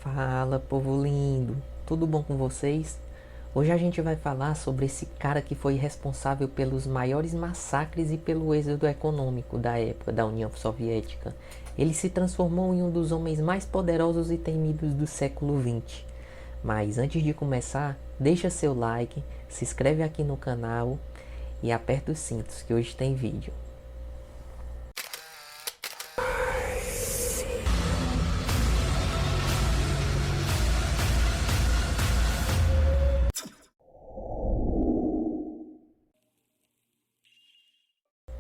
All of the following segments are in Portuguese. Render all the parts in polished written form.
Fala, povo lindo, tudo bom com vocês? Hoje a gente vai falar sobre esse cara que foi responsável pelos maiores massacres e pelo êxodo econômico da época da União Soviética. Ele se transformou em um dos homens mais poderosos e temidos do século XX. Mas antes de começar, deixa seu like, se inscreve aqui no canal e aperta os cintos que hoje tem vídeo.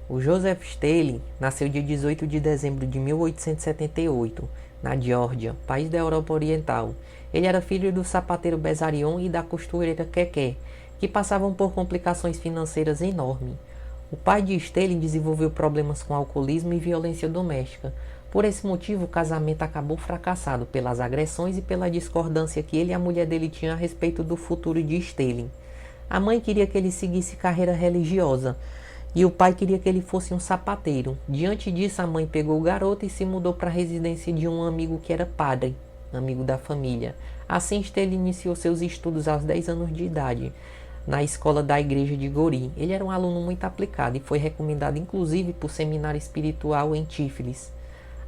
O Joseph Stalin nasceu dia 18 de dezembro de 1878, na Geórgia, país da Europa Oriental. Ele era filho do sapateiro Bessarion e da costureira Keké, que passavam por complicações financeiras enormes. O pai de Stalin desenvolveu problemas com alcoolismo e violência doméstica. Por esse motivo, o casamento acabou fracassado pelas agressões e pela discordância que ele e a mulher dele tinham a respeito do futuro de Stalin. A mãe queria que ele seguisse carreira religiosa, e o pai queria que ele fosse um sapateiro. Diante disso, a mãe pegou o garoto e se mudou para a residência de um amigo que era padre, amigo da família. Assim, Stalin iniciou seus estudos aos 10 anos de idade, na escola da igreja de Gori. Ele era um aluno muito aplicado e foi recomendado inclusive por seminário espiritual em Tiflis.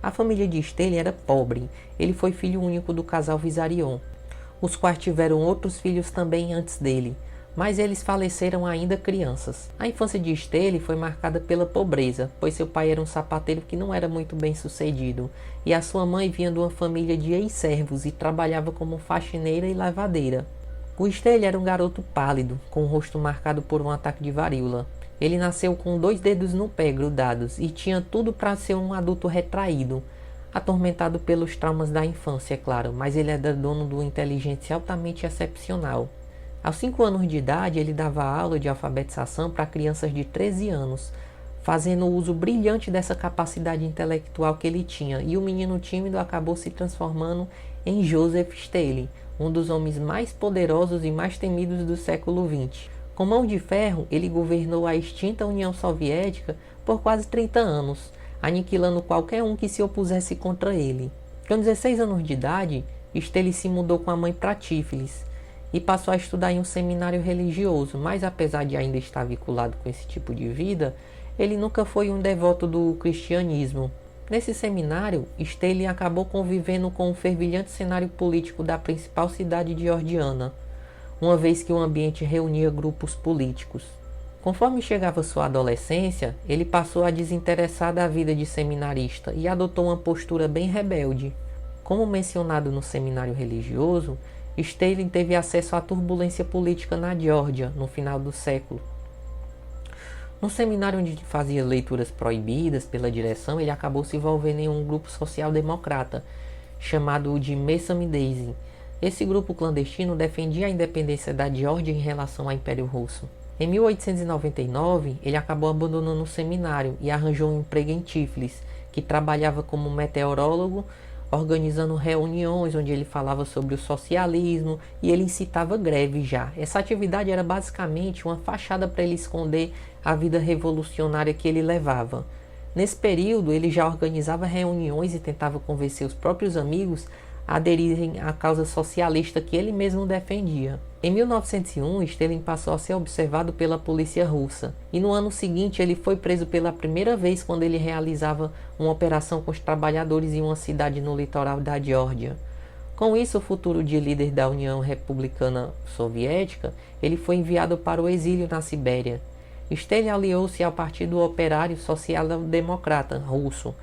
A família de Stalin era pobre. Ele foi filho único do casal Vissarion, os quais tiveram outros filhos também antes dele, mas eles faleceram ainda crianças. A infância de Stalin foi marcada pela pobreza, pois seu pai era um sapateiro que não era muito bem sucedido, e a sua mãe vinha de uma família de ex-servos e trabalhava como faxineira e lavadeira. O Stalin era um garoto pálido, com o rosto marcado por um ataque de varíola. Ele nasceu com 2 dedos no pé grudados e tinha tudo para ser um adulto retraído, atormentado pelos traumas da infância, é claro, mas ele era dono de uma inteligência altamente excepcional. Aos 5 anos de idade, ele dava aula de alfabetização para crianças de 13 anos, fazendo uso brilhante dessa capacidade intelectual que ele tinha, e o menino tímido acabou se transformando em Joseph Stalin, um dos homens mais poderosos e mais temidos do século XX. Com mão de ferro, ele governou a extinta União Soviética por quase 30 anos, aniquilando qualquer um que se opusesse contra ele. Com 16 anos de idade, Stalin se mudou com a mãe para Tiflis e passou a estudar em um seminário religioso, mas apesar de ainda estar vinculado com esse tipo de vida, ele nunca foi um devoto do cristianismo. Nesse seminário, Stalin acabou convivendo com o fervilhante cenário político da principal cidade georgiana, uma vez que o ambiente reunia grupos políticos. Conforme chegava sua adolescência, ele passou a desinteressar da vida de seminarista e adotou uma postura bem rebelde. Como mencionado no seminário religioso, Stalin teve acesso à turbulência política na Geórgia no final do século. No seminário onde fazia leituras proibidas pela direção, ele acabou se envolvendo em um grupo social-democrata, chamado de Messamideze. Esse grupo clandestino defendia a independência da Geórgia em relação ao Império Russo. Em 1899, ele acabou abandonando o seminário e arranjou um emprego em Tiflis, que trabalhava como meteorólogo, organizando reuniões onde ele falava sobre o socialismo e ele incitava greve já. Essa atividade era basicamente uma fachada para ele esconder a vida revolucionária que ele levava. Nesse período, ele já organizava reuniões e tentava convencer os próprios amigos a aderirem à causa socialista que ele mesmo defendia. Em 1901, Stalin passou a ser observado pela polícia russa, e no ano seguinte ele foi preso pela primeira vez quando ele realizava uma operação com os trabalhadores em uma cidade no litoral da Geórgia. Com isso, o futuro de líder da União Republicana Soviética, ele foi enviado para o exílio na Sibéria. Stalin aliou-se ao Partido Operário Social-Democrata Russo,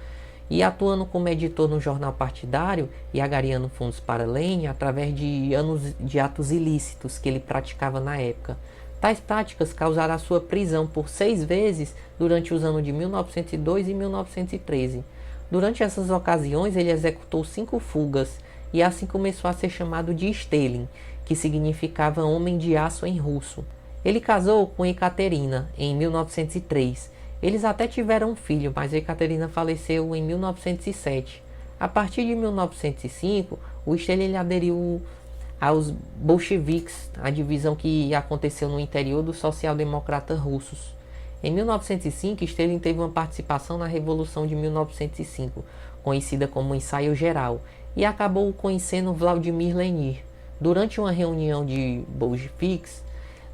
e atuando como editor no jornal partidário e agariando fundos para Lenin através de atos ilícitos que ele praticava na época. Tais práticas causaram a sua prisão por 6 vezes durante os anos de 1902 e 1913. Durante essas ocasiões, ele executou 5 fugas e assim começou a ser chamado de Stalin, que significava homem de aço em russo. Ele casou com Ekaterina em 1903. Eles até tiveram um filho, mas Ekaterina faleceu em 1907. A partir de 1905, o Stalin aderiu aos bolcheviques, a divisão que aconteceu no interior dos social-democratas russos. Em 1905, Stalin teve uma participação na Revolução de 1905, conhecida como Ensaio Geral. e acabou conhecendo Vladimir Lenin. Durante uma reunião de bolcheviques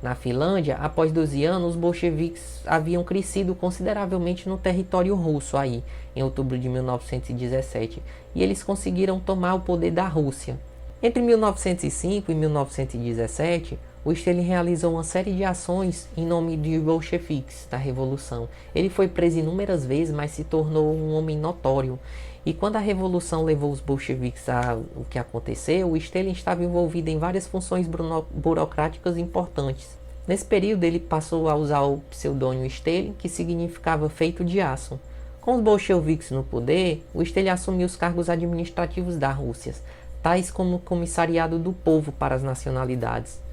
na Finlândia, após 12 anos, os bolcheviques haviam crescido consideravelmente no território russo aí, em outubro de 1917, e eles conseguiram tomar o poder da Rússia. Entre 1905 e 1917, o Stalin realizou uma série de ações em nome de bolcheviques da Revolução. Ele foi preso inúmeras vezes, mas se tornou um homem notório. E quando a Revolução levou os bolcheviques ao que aconteceu, o Stalin estava envolvido em várias funções burocráticas importantes. Nesse período, ele passou a usar o pseudônimo Stalin, que significava feito de aço. Com os bolcheviques no poder, o Stalin assumiu os cargos administrativos da Rússia, tais como o Comissariado do Povo para as Nacionalidades.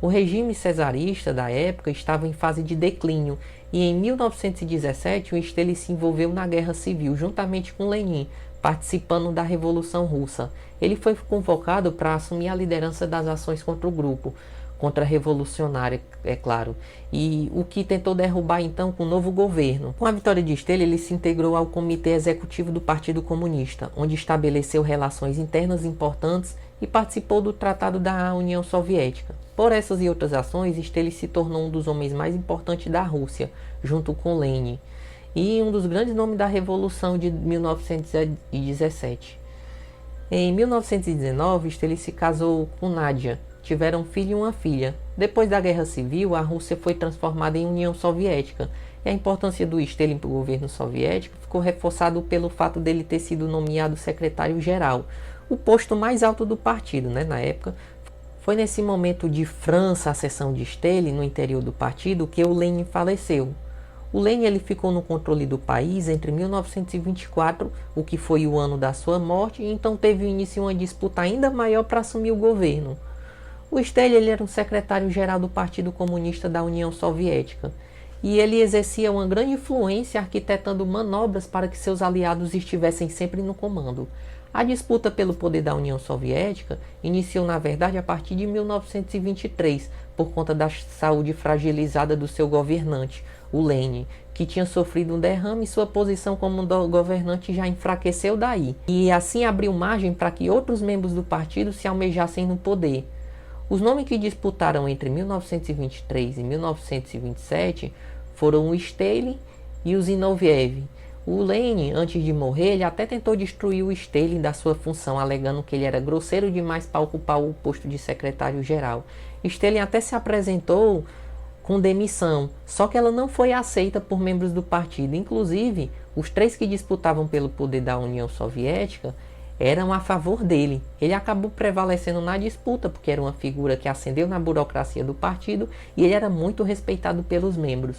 O regime cesarista da época estava em fase de declínio e em 1917 o Stalin se envolveu na Guerra Civil juntamente com Lenin, participando da Revolução Russa. Ele foi convocado para assumir a liderança das ações contra o grupo, contra-revolucionária, é claro, e o que tentou derrubar então com o novo governo. Com a vitória de Stalin, ele se integrou ao Comitê Executivo do Partido Comunista, onde estabeleceu relações internas importantes e participou do Tratado da União Soviética. Por essas e outras ações, Stalin se tornou um dos homens mais importantes da Rússia, junto com Lenin, e um dos grandes nomes da Revolução de 1917. Em 1919, Stalin se casou com Nadia. Tiveram um filho e uma filha. Depois da Guerra Civil, a Rússia foi transformada em União Soviética, e a importância do Stalin para o governo soviético ficou reforçado pelo fato dele ter sido nomeado secretário-geral, o posto mais alto do partido, na época. Foi nesse momento de franca ascensão de Stalin no interior do partido que o Lenin faleceu. O Lenin ele ficou no controle do país entre 1924, o que foi o ano da sua morte, e então teve início uma disputa ainda maior para assumir o governo. O Stalin ele era um secretário-geral do Partido Comunista da União Soviética, e ele exercia uma grande influência arquitetando manobras para que seus aliados estivessem sempre no comando. A disputa pelo poder da União Soviética iniciou, na verdade, a partir de 1923, por conta da saúde fragilizada do seu governante, o Lenin, que tinha sofrido um derrame e sua posição como governante já enfraqueceu daí. E assim abriu margem para que outros membros do partido se almejassem no poder. Os nomes que disputaram entre 1923 e 1927 foram o Stalin e o Zinoviev. O Lenin, antes de morrer, ele até tentou destruir o Stalin da sua função, alegando que ele era grosseiro demais para ocupar o posto de secretário-geral. Stalin até se apresentou com demissão, só que ela não foi aceita por membros do partido. Inclusive, os três que disputavam pelo poder da União Soviética eram a favor dele. Ele acabou prevalecendo na disputa, porque era uma figura que ascendeu na burocracia do partido e ele era muito respeitado pelos membros.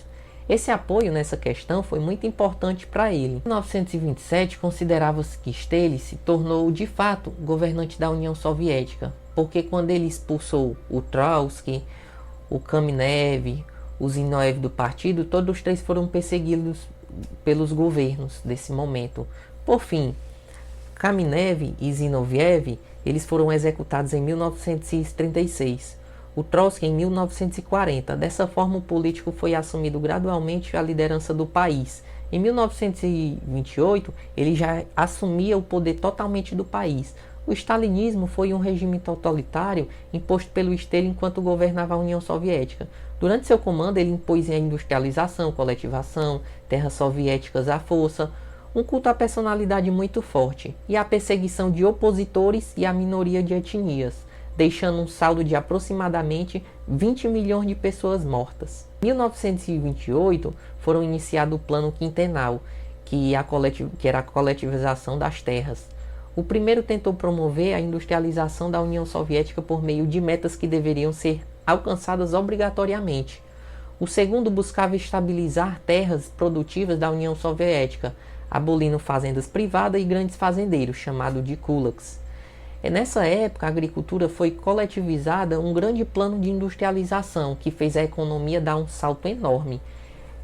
Esse apoio nessa questão foi muito importante para ele. Em 1927, considerava-se que Stalin se tornou de fato governante da União Soviética, porque quando ele expulsou o Trotsky, o Kamenev, o Zinoviev do partido, todos os três foram perseguidos pelos governos desse momento. Por fim, Kamenev e Zinoviev eles foram executados em 1936. O Trotsky em 1940. Dessa forma, o político foi assumido gradualmente a liderança do país. Em 1928, ele já assumia o poder totalmente do país. O stalinismo foi um regime totalitário imposto pelo Stalin enquanto governava a União Soviética. Durante seu comando, ele impôs a industrialização, coletivação, terras soviéticas à força, um culto à personalidade muito forte, e a perseguição de opositores e a minoria de etnias, deixando um saldo de aproximadamente 20 milhões de pessoas mortas. Em 1928, foram iniciado o Plano Quinquenal, que era a coletivização das terras. O primeiro tentou promover a industrialização da União Soviética por meio de metas que deveriam ser alcançadas obrigatoriamente. O segundo buscava estabilizar terras produtivas da União Soviética, abolindo fazendas privadas e grandes fazendeiros, chamado de kulaks. Nessa época, a agricultura foi coletivizada, um grande plano de industrialização que fez a economia dar um salto enorme.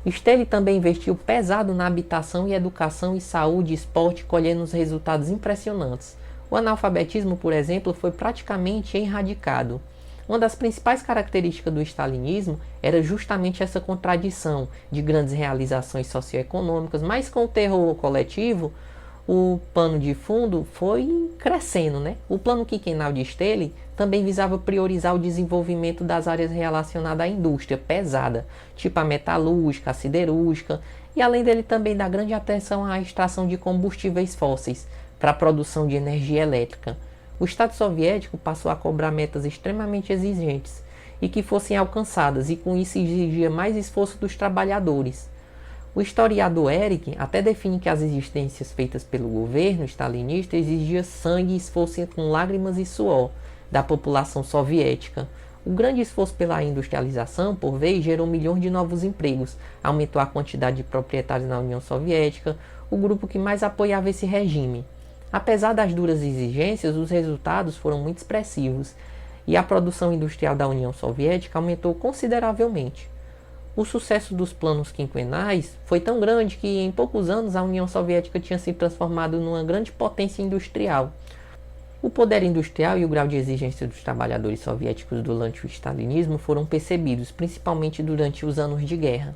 Stalin também investiu pesado na habitação e educação e saúde e esporte, colhendo os resultados impressionantes. O analfabetismo, por exemplo, foi praticamente erradicado. Uma das principais características do stalinismo era justamente essa contradição de grandes realizações socioeconômicas, mas com o terror coletivo, o pano de fundo foi crescendo, né? O plano quinquenal de Stalin também visava priorizar o desenvolvimento das áreas relacionadas à indústria pesada, tipo a metalúrgica, a siderúrgica, e além dele também dar grande atenção à extração de combustíveis fósseis para a produção de energia elétrica. O Estado soviético passou a cobrar metas extremamente exigentes e que fossem alcançadas, e com isso exigia mais esforço dos trabalhadores. O historiador Eric até define que as exigências feitas pelo governo stalinista exigiam sangue e esforço com lágrimas e suor da população soviética. O grande esforço pela industrialização, por vez, gerou milhões de novos empregos, aumentou a quantidade de proprietários na União Soviética, o grupo que mais apoiava esse regime. Apesar das duras exigências, os resultados foram muito expressivos e a produção industrial da União Soviética aumentou consideravelmente. O sucesso dos planos quinquenais foi tão grande que em poucos anos a União Soviética tinha se transformado numa grande potência industrial. O poder industrial e o grau de exigência dos trabalhadores soviéticos durante o stalinismo foram percebidos, principalmente durante os anos de guerra.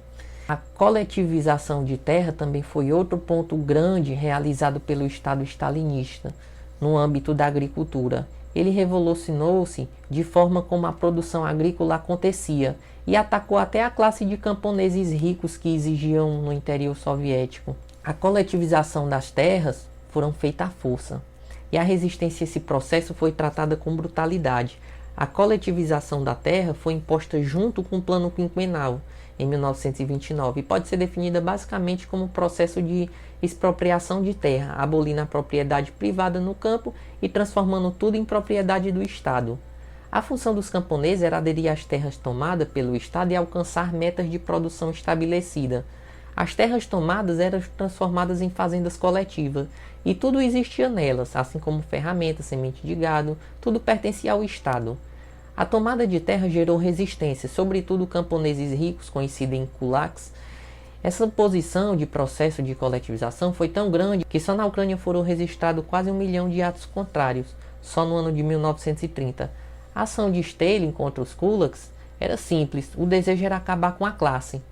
A coletivização de terra também foi outro ponto grande realizado pelo Estado stalinista no âmbito da agricultura. Ele revolucionou-se de forma como a produção agrícola acontecia e atacou até a classe de camponeses ricos que exigiam no interior soviético. A coletivização das terras foram feita à força e a resistência a esse processo foi tratada com brutalidade. A coletivização da terra foi imposta junto com o Plano Quinquenal, em 1929, e pode ser definida basicamente como um processo de expropriação de terra, abolindo a propriedade privada no campo e transformando tudo em propriedade do Estado. A função dos camponeses era aderir às terras tomadas pelo Estado e alcançar metas de produção estabelecida. As terras tomadas eram transformadas em fazendas coletivas e tudo existia nelas, assim como ferramentas, semente de gado, tudo pertencia ao Estado. A tomada de terra gerou resistência, sobretudo camponeses ricos, conhecidos em kulaks. Essa posição de processo de coletivização foi tão grande que só na Ucrânia foram registrados quase 1 milhão de atos contrários, só no ano de 1930. A ação de Stalin contra os kulaks era simples, o desejo era acabar com a classe.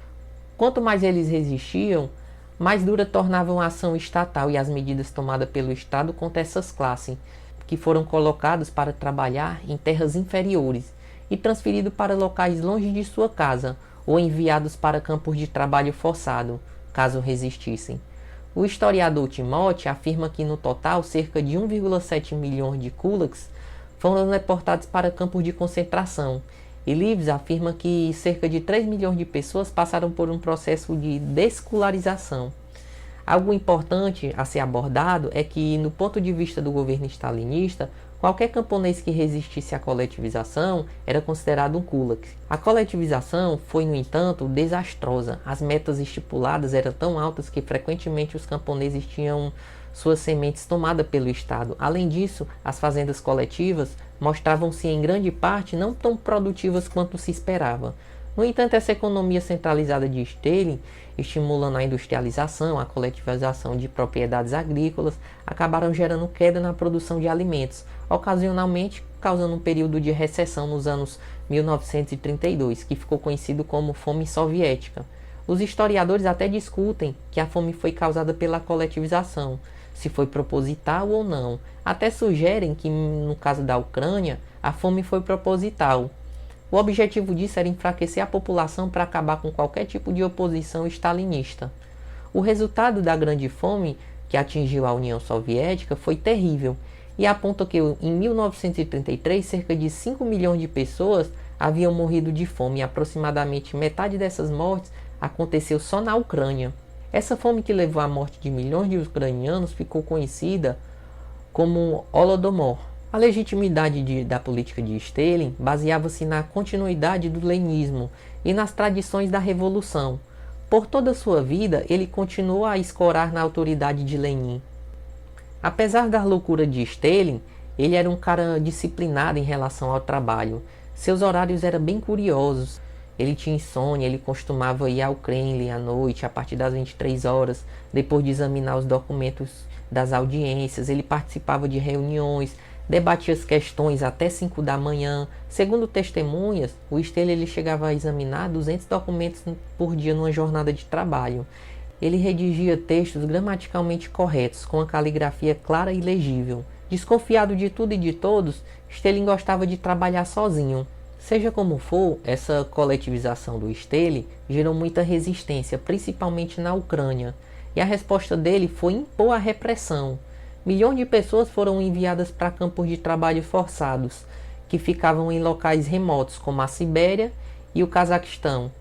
Quanto mais eles resistiam, mais dura tornavam a ação estatal e as medidas tomadas pelo Estado contra essas classes, que foram colocados para trabalhar em terras inferiores e transferidos para locais longe de sua casa ou enviados para campos de trabalho forçado, caso resistissem. O historiador Timothy afirma que no total cerca de 1,7 milhões de kulaks foram deportados para campos de concentração, e Livres afirma que cerca de 3 milhões de pessoas passaram por um processo de descularização. Algo importante a ser abordado é que, no ponto de vista do governo stalinista, qualquer camponês que resistisse à coletivização era considerado um kulak. A coletivização foi, no entanto, desastrosa. As metas estipuladas eram tão altas que frequentemente os camponeses tinham suas sementes tomadas pelo Estado. Além disso, as fazendas coletivas mostravam-se em grande parte não tão produtivas quanto se esperava. No entanto, essa economia centralizada de Stalin, estimulando a industrialização, a coletivização de propriedades agrícolas, acabaram gerando queda na produção de alimentos, ocasionalmente causando um período de recessão nos anos 1932, que ficou conhecido como Fome Soviética. Os historiadores até discutem que a fome foi causada pela coletivização, se foi proposital ou não. Até sugerem que, no caso da Ucrânia, a fome foi proposital. O objetivo disso era enfraquecer a população para acabar com qualquer tipo de oposição stalinista. O resultado da Grande Fome, que atingiu a União Soviética, foi terrível e aponta que em 1933 cerca de 5 milhões de pessoas haviam morrido de fome e aproximadamente metade dessas mortes aconteceu só na Ucrânia. Essa fome que levou à morte de milhões de ucranianos ficou conhecida como Holodomor. A legitimidade da política de Stalin baseava-se na continuidade do leninismo e nas tradições da revolução. Por toda a sua vida, ele continuou a escorar na autoridade de Lenin. Apesar da loucura de Stalin, ele era um cara disciplinado em relação ao trabalho. Seus horários eram bem curiosos. Ele tinha insônia, ele costumava ir ao Kremlin à noite, a partir das 23 horas, depois de examinar os documentos das audiências. Ele participava de reuniões, debatia as questões até 5 da manhã. Segundo testemunhas, o Stalin ele chegava a examinar 200 documentos por dia numa jornada de trabalho. Ele redigia textos gramaticalmente corretos, com a caligrafia clara e legível. Desconfiado de tudo e de todos, Stalin gostava de trabalhar sozinho. Seja como for, essa coletivização do Stalin gerou muita resistência, principalmente na Ucrânia, e a resposta dele foi impor a repressão. Milhões de pessoas foram enviadas para campos de trabalho forçados, que ficavam em locais remotos, como a Sibéria e o Cazaquistão.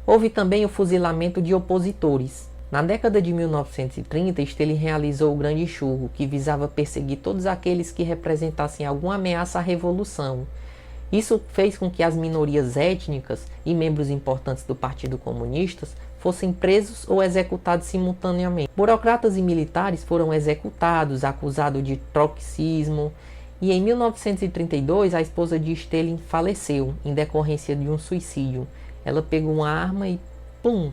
Houve também o fuzilamento de opositores. Na década de 1930, Stalin realizou o Grande Enxurro, que visava perseguir todos aqueles que representassem alguma ameaça à revolução. Isso fez com que as minorias étnicas e membros importantes do Partido Comunista fossem presos ou executados simultaneamente. Burocratas e militares foram executados, acusados de trotskismo, e em 1932 a esposa de Stalin faleceu em decorrência de um suicídio. Ela pegou uma arma e pum!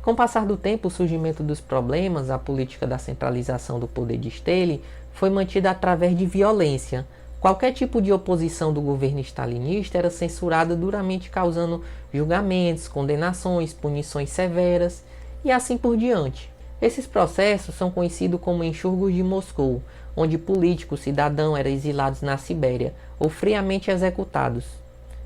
Com o passar do tempo, o surgimento dos problemas, a política da centralização do poder de Stalin foi mantida através de violência. Qualquer tipo de oposição do governo stalinista era censurada duramente, causando julgamentos, condenações, punições severas e assim por diante. Esses processos são conhecidos como enxurros de Moscou, onde políticos, cidadãos eram exilados na Sibéria ou friamente executados.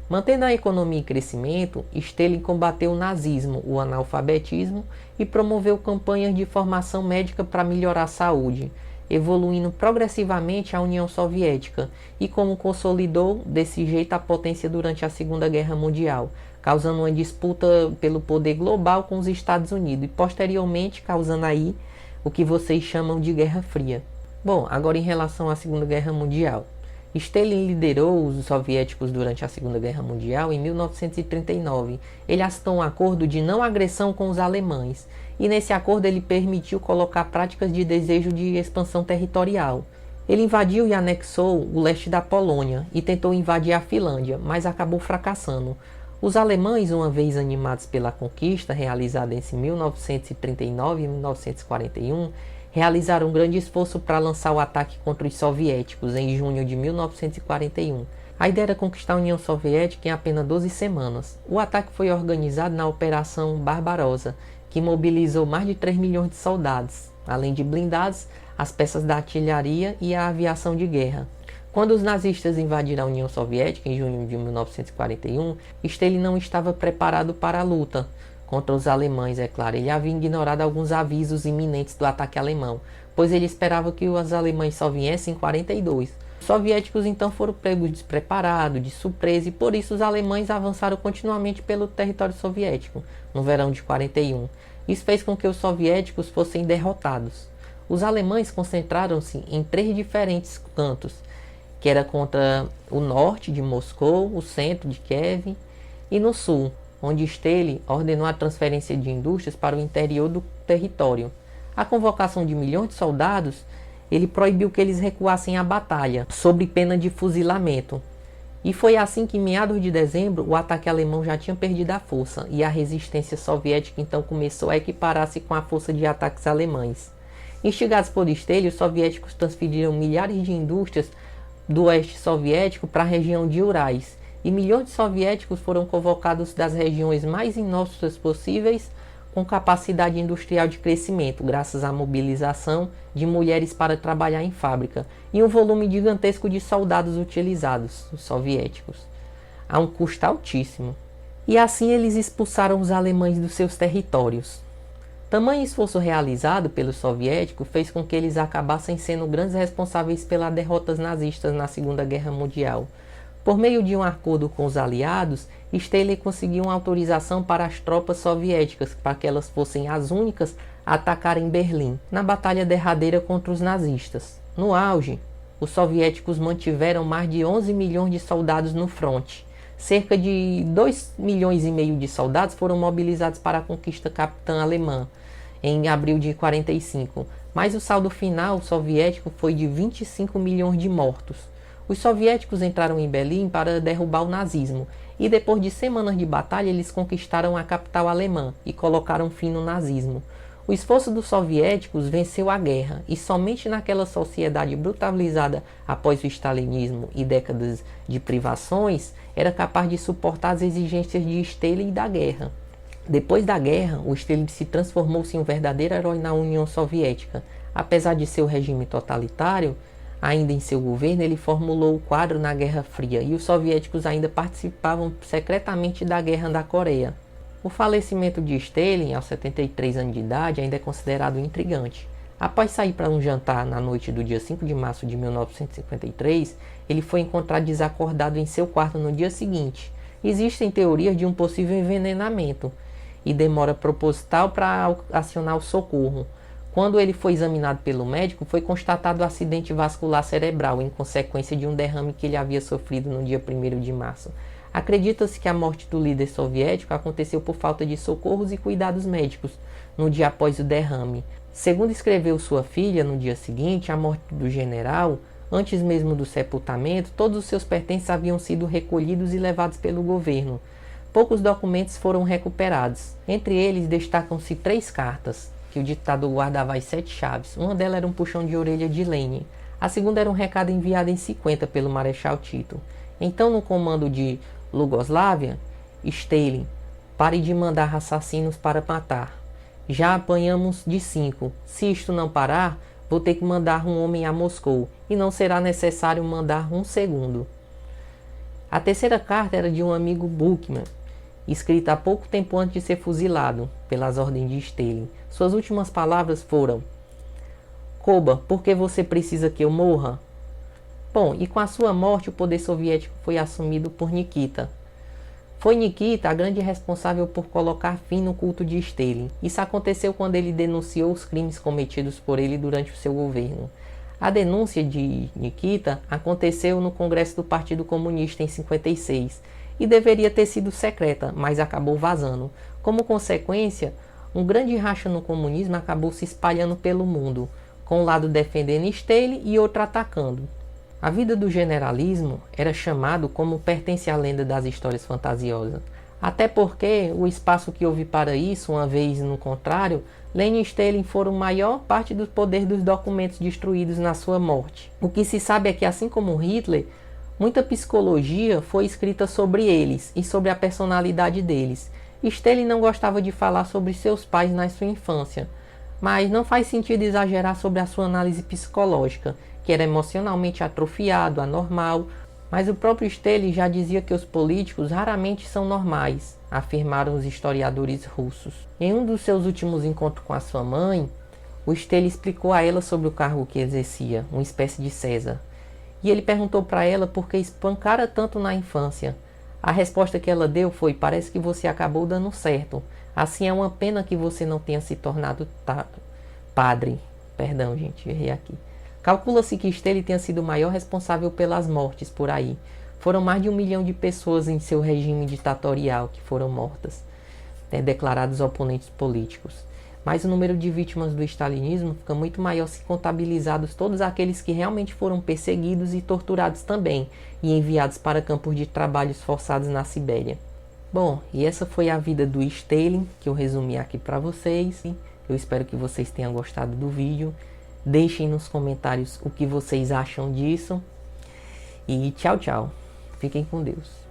Mantendo a economia em crescimento, Stalin combateu o nazismo, o analfabetismo e promoveu campanhas de formação médica para melhorar a saúde, evoluindo progressivamente a União Soviética e como consolidou desse jeito a potência durante a Segunda Guerra Mundial, causando uma disputa pelo poder global com os Estados Unidos e posteriormente causando aí o que vocês chamam de Guerra Fria. Bom, agora em relação à Segunda Guerra Mundial. Stalin liderou os soviéticos durante a Segunda Guerra Mundial em 1939. Ele assinou um acordo de não agressão com os alemães, e nesse acordo ele permitiu colocar práticas de desejo de expansão territorial. Ele invadiu e anexou o leste da Polônia e tentou invadir a Finlândia, mas acabou fracassando. Os alemães, uma vez animados pela conquista realizada entre 1939 e 1941, realizaram um grande esforço para lançar o ataque contra os soviéticos em junho de 1941. A ideia era conquistar a União Soviética em apenas 12 semanas. O ataque foi organizado na Operação Barbarossa, que mobilizou mais de 3 milhões de soldados, além de blindados, as peças da artilharia e a aviação de guerra. Quando os nazistas invadiram a União Soviética em junho de 1941, Stalin não estava preparado para a luta contra os alemães, é claro. Ele havia ignorado alguns avisos iminentes do ataque alemão, pois ele esperava que os alemães só viessem em 42. Os soviéticos então foram pegos despreparados, de surpresa, e por isso os alemães avançaram continuamente pelo território soviético, no verão de 41. Isso fez com que os soviéticos fossem derrotados. Os alemães concentraram-se em 3 diferentes cantos, que era contra o norte de Moscou, o centro de Kiev e no sul, onde Stalin ordenou a transferência de indústrias para o interior do território. A convocação de milhões de soldados, ele proibiu que eles recuassem à batalha, sob pena de fuzilamento. E foi assim que, em meados de dezembro, o ataque alemão já tinha perdido a força, e a resistência soviética então começou a equiparar-se com a força de ataques alemães. Instigados por Stalin, os soviéticos transferiram milhares de indústrias do oeste soviético para a região de Urais, e milhões de soviéticos foram convocados das regiões mais inóspitas possíveis, com capacidade industrial de crescimento, graças à mobilização de mulheres para trabalhar em fábrica, e um volume gigantesco de soldados utilizados, os soviéticos, a um custo altíssimo. E assim eles expulsaram os alemães dos seus territórios. Tamanho esforço realizado pelos soviéticos fez com que eles acabassem sendo grandes responsáveis pelas derrotas nazistas na Segunda Guerra Mundial. Por meio de um acordo com os aliados, Stalin conseguiu uma autorização para as tropas soviéticas para que elas fossem as únicas a atacarem Berlim, na batalha derradeira contra os nazistas. No auge, os soviéticos mantiveram mais de 11 milhões de soldados no fronte. Cerca de 2,5 milhões de soldados foram mobilizados para a conquista capitã alemã em abril de 45, mas o saldo final soviético foi de 25 milhões de mortos. Os soviéticos entraram em Berlim para derrubar o nazismo, e depois de semanas de batalha eles conquistaram a capital alemã e colocaram fim no nazismo. O esforço dos soviéticos venceu a guerra, e somente naquela sociedade brutalizada após o stalinismo e décadas de privações era capaz de suportar as exigências de Stalin e da guerra. Depois da guerra, o Stalin se transformou-se em um verdadeiro herói na União Soviética. Apesar de seu regime totalitário, ainda em seu governo ele formulou o quadro na Guerra Fria e os soviéticos ainda participavam secretamente da Guerra da Coreia. O falecimento de Stalin, aos 73 anos de idade, ainda é considerado intrigante. Após sair para um jantar na noite do dia 5 de março de 1953, ele foi encontrado desacordado em seu quarto no dia seguinte. Existem teorias de um possível envenenamento e demora proposital para acionar o socorro. Quando ele foi examinado pelo médico, foi constatado um acidente vascular cerebral em consequência de um derrame que ele havia sofrido no dia 1º de março. Acredita-se que a morte do líder soviético aconteceu por falta de socorros e cuidados médicos no dia após o derrame. Segundo escreveu sua filha no dia seguinte, a morte do general, antes mesmo do sepultamento, todos os seus pertences haviam sido recolhidos e levados pelo governo. Poucos documentos foram recuperados. Entre eles destacam-se 3 cartas, que o ditador guardava as 7 chaves. Uma delas era um puxão de orelha de Lenin. A segunda era um recado enviado em 50 pelo Marechal Tito. Então, no comando de Iugoslávia, Stalin: pare de mandar assassinos para matar. Já apanhamos de 5. Se isto não parar, vou ter que mandar um homem a Moscou, e não será necessário mandar um segundo. A terceira carta era de um amigo Buchmann, escrita há pouco tempo antes de ser fuzilado, pelas ordens de Stalin. Suas últimas palavras foram: Koba, por que você precisa que eu morra? Bom, e com a sua morte o poder soviético foi assumido por Nikita. Foi Nikita a grande responsável por colocar fim no culto de Stalin. Isso aconteceu quando ele denunciou os crimes cometidos por ele durante o seu governo. A denúncia de Nikita aconteceu no Congresso do Partido Comunista em 56 e deveria ter sido secreta, mas acabou vazando. Como consequência, um grande racha no comunismo acabou se espalhando pelo mundo, com um lado defendendo Stalin e outro atacando. A vida do generalismo era chamado como pertence à lenda das histórias fantasiosas. Até porque o espaço que houve para isso, uma vez no contrário, Lenin e Stalin foram maior parte do poder dos documentos destruídos na sua morte. O que se sabe é que, assim como Hitler, muita psicologia foi escrita sobre eles e sobre a personalidade deles. Stalin não gostava de falar sobre seus pais na sua infância, mas não faz sentido exagerar sobre a sua análise psicológica, que era emocionalmente atrofiado, anormal, mas o próprio Stalin já dizia que os políticos raramente são normais, afirmaram os historiadores russos. Em um dos seus últimos encontros com a sua mãe, o Stalin explicou a ela sobre o cargo que exercia, uma espécie de César, e ele perguntou para ela por que espancara tanto na infância. A resposta que ela deu foi: parece que você acabou dando certo, assim é uma pena que você não tenha se tornado padre. Perdão, gente, errei aqui. Calcula-se que Stalin tenha sido o maior responsável pelas mortes por aí. Foram mais de 1 milhão de pessoas em seu regime ditatorial que foram mortas, declarados oponentes políticos. Mas o número de vítimas do stalinismo fica muito maior se contabilizados todos aqueles que realmente foram perseguidos e torturados também, e enviados para campos de trabalhos forçados na Sibéria. Bom, e essa foi a vida do Stalin, que eu resumi aqui para vocês. Eu espero que vocês tenham gostado do vídeo. Deixem nos comentários o que vocês acham disso. E tchau, tchau. Fiquem com Deus.